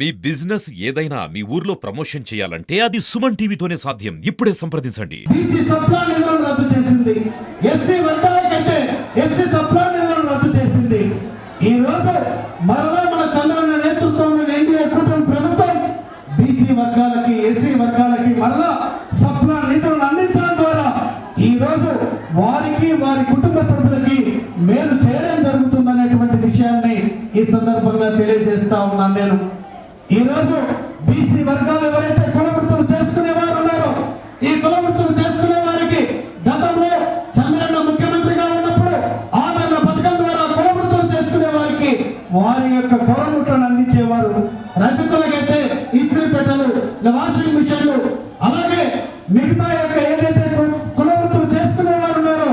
మీ business ఏదైనా మీ ఊర్లో promotion చేయాలంటే అది సుమన్ టీవీతోనే సాధ్యం. ఇప్పుడే సంప్రదించండి. బీసీ సప్లా నిధులను రద్దు చేసింది. ఎస్సీ వర్గాలకైతే ఎస్సీ సప్లా నిధులను రద్దు చేసింది. ఈ రోజు మరలా మన చంద్రన్న నేతృత్వంలోని ఎన్డీఏ కూటమి ప్రభుత్వం బీసీ వర్గాలకి ఎస్సీ వర్గాలకి మరలా సప్లా నిధులను అందించడం ద్వారా ఈ రోజు వారికి వారి కుటుంబ సభ్యులకి మేలు చేయడం జరుగుతుందనేటువంటి విషయాన్ని ఈ సందర్భంగా తెలియజేస్తా ఉన్నాను. నేను ఈ రోజు బీసీ వర్గాలు ఎవరైతే కులవృత్తులు చేసుకునే వారు ఉన్నారో ఈ కులవృత్తులు చేసుకునే వారికి గతంలో చంద్రన్న ముఖ్యమంత్రిగా ఉన్నప్పుడు ఆదరణ పథకం ద్వారా కులవృత్తులు చేసుకునే వారికి వారి యొక్క కులవృత్తులను అందించేవారు. రజకులకైతే ఇస్త్రీ పెట్టెలు, వాషింగ్ మిషన్లు, అలాగే మిగతా యొక్క ఏదైతే కులవృత్తులు చేసుకునే వారు ఉన్నారో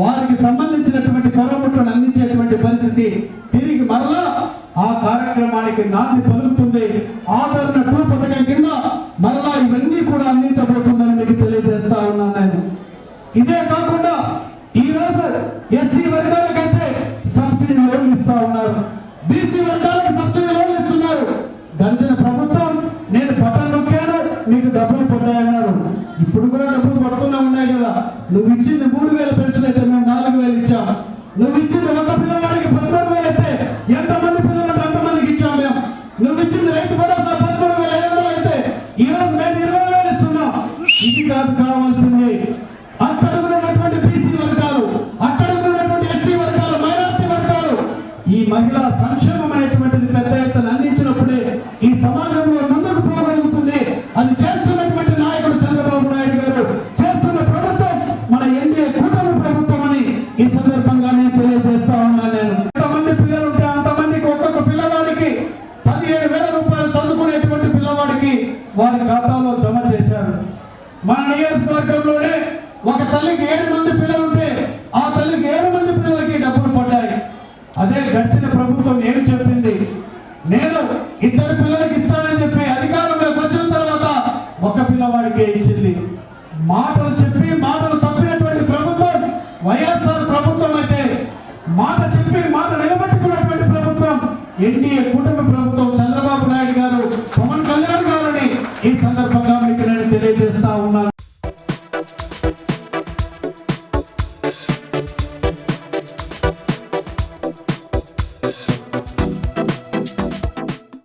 వారికి సంబంధించినటువంటి కులవృత్తులను అందించేటువంటి పరిస్థితి తిరిగి మరలా ఆ కార్యక్రమానికి నాంది పలుకుతుంది. ఆదరణ 2 పథకం కింద మరలా ఇవన్నీ కూడా అందించబోతుందని మీకు తెలియజేస్తా ఉన్నాను నేను. ఇదే కాకుండా ఈ రోజు ఎస్సీ వర్గాలకైతే సబ్సిడీ లోన్లు ఇస్తా ఉన్నారు, బీసీ వర్గాలకు సబ్సిడీ లోన్లు ఇస్తున్నారు. గడిచిన ప్రభుత్వం నేను బటన్ నొక్కాను మీకు డబ్బులు పడ్డాయన్నారు. ఇప్పుడు కూడా డబ్బులు పడుతూనే ఉన్నాయి కదా. నువ్వు ఇచ్చింది 3,000 పెన్షన్ అయితే మేము 4,000 ఇచ్చాం. నువ్వు ఇచ్చింది ఒక పిల్లవాడికి 13,000 అయితే ఎంతమంది పిల్లలకు అంతమందికి ఇచ్చాం మేము. నువ్వు ఇచ్చింది రైతు భరోసా 13,500 అయితే ఈ రోజు మేము 20,000 ఇస్తున్నాం. ఇది కాదు కావాల్సింది. అక్కడ ఉన్నటువంటి బీసీ వర్గాలు, అక్కడ ఉన్నటువంటి ఎస్సీ వర్గాలు, మైనారిటీ వర్గాలు ఈ మహిళా సంక్షేమం అనేటువంటిది పెద్ద ఎత్తున అందించినప్పుడే ఈ సమాజంలో ముందుకు పోగలుగుతుంది. అది చేస్తున్నటువంటి నాయకుడు చంద్రబాబు నాయుడు గారు, చేస్తున్న ప్రభుత్వం మన ఎన్డీఏ కూటమి ప్రభుత్వం అని ఈ సందర్భంగా నేను తెలియజేస్తా ఉన్నాను. నేను ఎంతమంది పిల్లలు ఉంటే అంతమందికి ఒక్కొక్క పిల్లవాడికి 15,000 రూపాయలు చదువుకునేటువంటి పిల్లవాడికి వారి ఖాతాలో జమ చేశారు. మన నియోజకవర్గంలోనే ఒక తల్లికి 7 మంది పిల్లలు ఉంటే ఆ తల్లికి 7 మంది పిల్లలకి డబ్బులు పడ్డాయి. అదే గడిచిన ప్రభుత్వం ఏం చెప్పింది, నేను 2 పిల్లలకి ఇస్తానని చెప్పి అధికారంలోకి వచ్చిన తర్వాత ఒక పిల్లవాడికే ఇచ్చింది. మాటలు చెప్పి మాటలు తప్పినటువంటి ప్రభుత్వం వైఎస్ఆర్ ప్రభుత్వం అయితే మాట చెప్పి మాట నిలబెట్టుకున్నటువంటి ప్రభుత్వం ఎన్డీఏ కూటమి